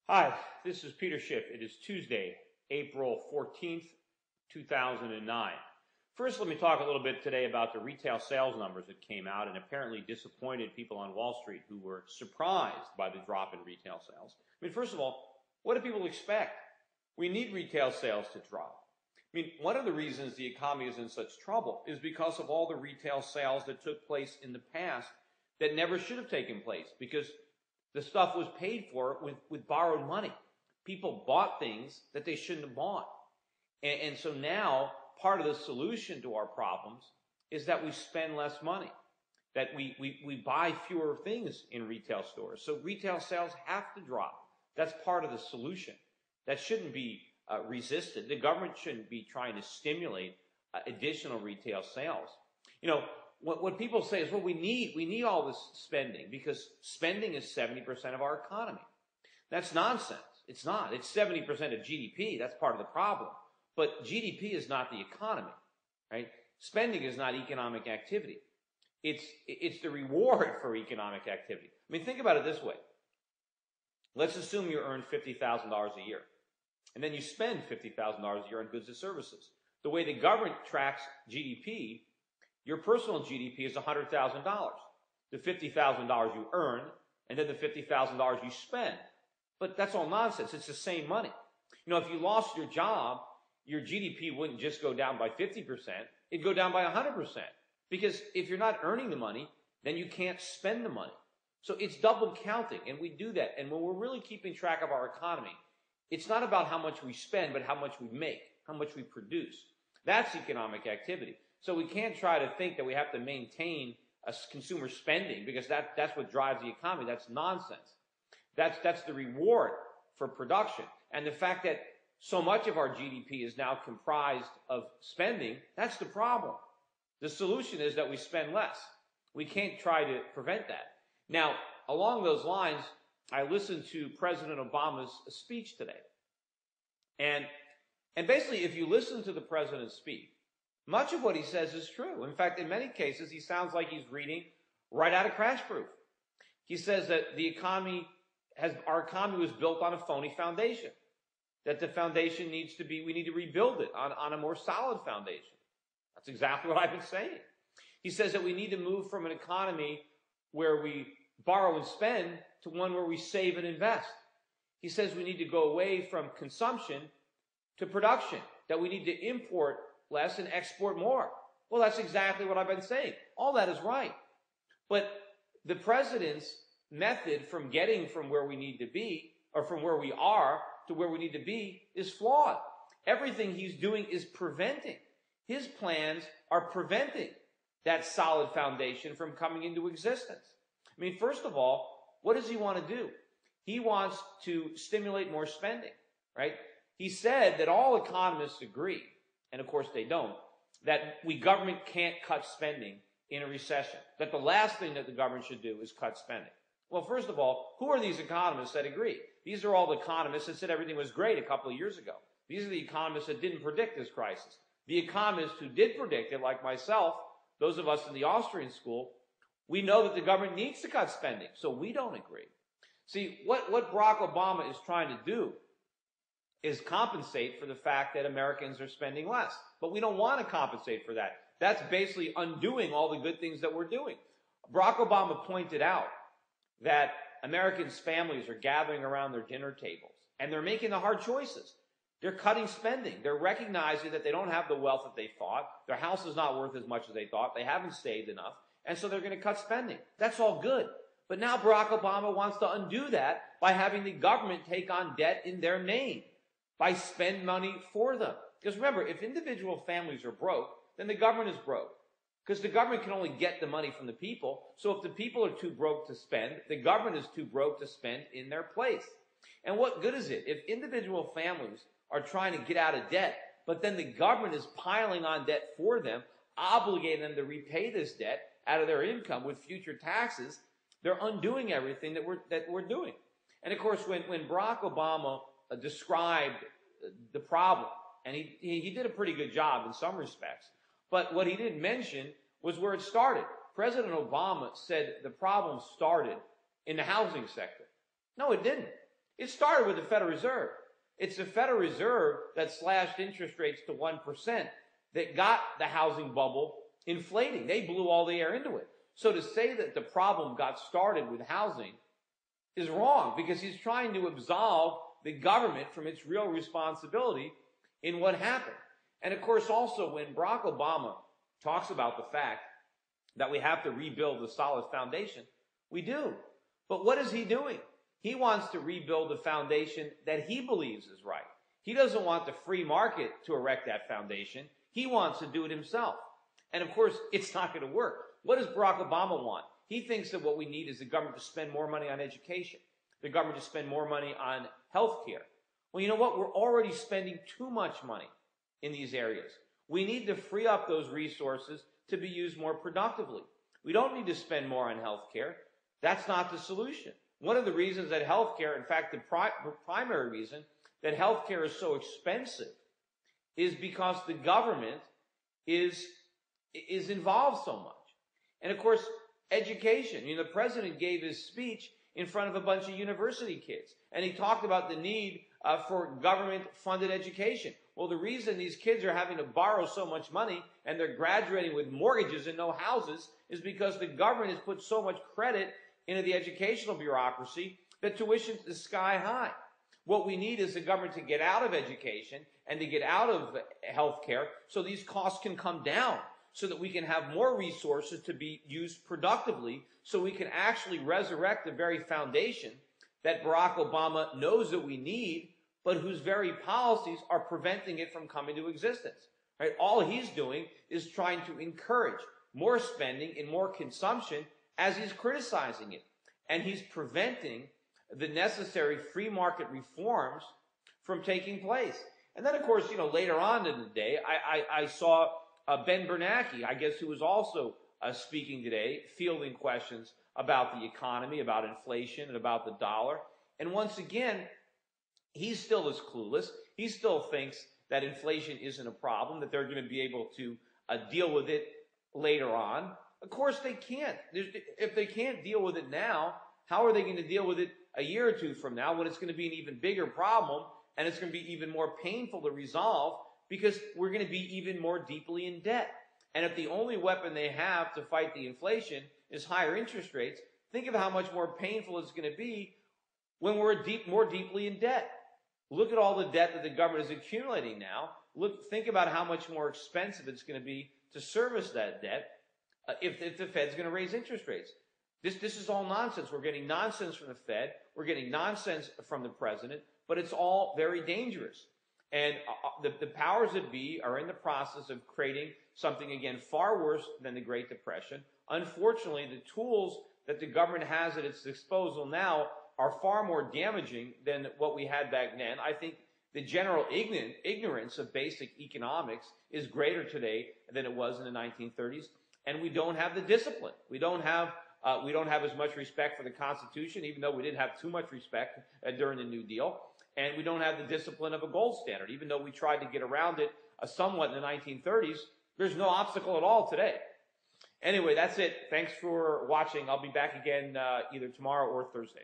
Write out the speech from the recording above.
Hi, this is Peter Schiff. It is Tuesday, April 14th, 2009. First, let me talk a little bit today about the retail sales numbers that came out and apparently disappointed people on Wall Street who were surprised by the drop in retail sales. First of all, what do people expect? We need retail sales to drop. One of the reasons the economy is in such trouble is because of all the retail sales that took place in the past that never should have taken place because the stuff was paid for with borrowed money. People bought things that they shouldn't have bought. And so now part of the solution to our problems is that we spend less money, that we buy fewer things in retail stores. So retail sales have to drop. That's part of the solution. That shouldn't be resisted. The government shouldn't be trying to stimulate additional retail sales. What people say is, well, we need all this spending because spending is 70% of our economy. That's nonsense. It's not. It's 70% of GDP. That's part of the problem. But GDP is not the economy, right? Spending is not economic activity. It's the reward for economic activity. Think about it this way. Let's assume you earn $50,000 a year, and then you spend $50,000 a year on goods and services. The way the government tracks GDP, your personal GDP is $100,000. The $50,000 you earn, and then the $50,000 you spend. But that's all nonsense. It's the same money. If you lost your job, your GDP wouldn't just go down by 50%. It'd go down by 100%. Because if you're not earning the money, then you can't spend the money. So it's double counting, and we do that. And when we're really keeping track of our economy, it's not about how much we spend, but how much we make, how much we produce. That's economic activity. So we can't try to think that we have to maintain a consumer spending because that's what drives the economy. That's nonsense. That's the reward for production. And the fact that so much of our GDP is now comprised of spending, that's the problem. The solution is that we spend less. We can't try to prevent that. Now, along those lines, I listened to President Obama's speech today. And basically, if you listen to the president's speech, much of what he says is true. In fact, in many cases, he sounds like he's reading right out of Crash Proof. He says that our economy was built on a phony foundation, that the foundation we need to rebuild it on a more solid foundation. That's exactly what I've been saying. He says that we need to move from an economy where we borrow and spend to one where we save and invest. He says we need to go away from consumption to production, that we need to import less and export more. Well, that's exactly what I've been saying. All that is right. But the president's method from getting from where we need to be, or from where we are to where we need to be, is flawed. Everything he's doing is preventing. His plans are preventing that solid foundation from coming into existence. First of all, what does he want to do? He wants to stimulate more spending, right? He said that all economists agree, and of course they don't, that government can't cut spending in a recession, that the last thing that the government should do is cut spending. Well, first of all, who are these economists that agree? These are all the economists that said everything was great a couple of years ago. These are the economists that didn't predict this crisis. The economists who did predict it, like myself, those of us in the Austrian school, we know that the government needs to cut spending, so we don't agree. See, what Barack Obama is trying to do is compensate for the fact that Americans are spending less. But we don't want to compensate for that. That's basically undoing all the good things that we're doing. Barack Obama pointed out that Americans' families are gathering around their dinner tables, and they're making the hard choices. They're cutting spending. They're recognizing that they don't have the wealth that they thought. Their house is not worth as much as they thought. They haven't saved enough, and so they're going to cut spending. That's all good. But now Barack Obama wants to undo that by having the government take on debt in their name, by spend money for them. Because remember, if individual families are broke, then the government is broke. Because the government can only get the money from the people. So if the people are too broke to spend, the government is too broke to spend in their place. And what good is it if individual families are trying to get out of debt, but then the government is piling on debt for them, obligating them to repay this debt out of their income with future taxes? They're undoing everything that we're doing. And of course, when Barack Obama described the problem, and he did a pretty good job in some respects, but what he didn't mention was where it started. President Obama said the problem started in the housing sector. No, it didn't. It started with the Federal Reserve. It's the Federal Reserve that slashed interest rates to 1% that got the housing bubble inflating. They blew all the air into it. So to say that the problem got started with housing is wrong, because he's trying to absolve the government from its real responsibility in what happened. And of course, also when Barack Obama talks about the fact that we have to rebuild a solid foundation, we do. But what is he doing? He wants to rebuild the foundation that he believes is right. He doesn't want the free market to erect that foundation. He wants to do it himself. And of course, it's not going to work. What does Barack Obama want? He thinks that what we need is the government to spend more money on education, the government to spend more money on health care. Well, you know what? We're already spending too much money in these areas. We need to free up those resources to be used more productively. We don't need to spend more on health care. That's not the solution. One of the reasons that health care, in fact, the primary reason that health care is so expensive is because the government is involved so much. And of course, education. You know, the president gave his speech in front of a bunch of university kids, and he talked about the need for government-funded education. Well, the reason these kids are having to borrow so much money and they're graduating with mortgages and no houses is because the government has put so much credit into the educational bureaucracy that tuition is sky high. What we need is the government to get out of education and to get out of healthcare so these costs can come down, so that we can have more resources to be used productively, so we can actually resurrect the very foundation that Barack Obama knows that we need, but whose very policies are preventing it from coming to existence. Right? All he's doing is trying to encourage more spending and more consumption as he's criticizing it. And he's preventing the necessary free market reforms from taking place. And then, of course, you know, later on in the day, I saw Ben Bernanke, I guess, who was also speaking today, fielding questions about the economy, about inflation, and about the dollar. And once again, he's still as clueless. He still thinks that inflation isn't a problem, that they're going to be able to deal with it later on. Of course they can't. If they can't deal with it now, how are they going to deal with it a year or two from now, when it's going to be an even bigger problem and it's going to be even more painful to resolve, because we're going to be even more deeply in debt. And if the only weapon they have to fight the inflation is higher interest rates, think of how much more painful it's going to be when we're more deeply in debt. Look at all the debt that the government is accumulating now. Think about how much more expensive it's going to be to service that debt if the Fed's going to raise interest rates. This is all nonsense. We're getting nonsense from the Fed. We're getting nonsense from the president, but it's all very dangerous. And the powers that be are in the process of creating something, again, far worse than the Great Depression. Unfortunately, the tools that the government has at its disposal now are far more damaging than what we had back then. I think the general ignorance of basic economics is greater today than it was in the 1930s, and we don't have the discipline. We don't have as much respect for the Constitution, even though we didn't have too much respect during the New Deal. And we don't have the discipline of a gold standard, even though we tried to get around it somewhat in the 1930s. There's no obstacle at all today. Anyway, that's it. Thanks for watching. I'll be back again either tomorrow or Thursday.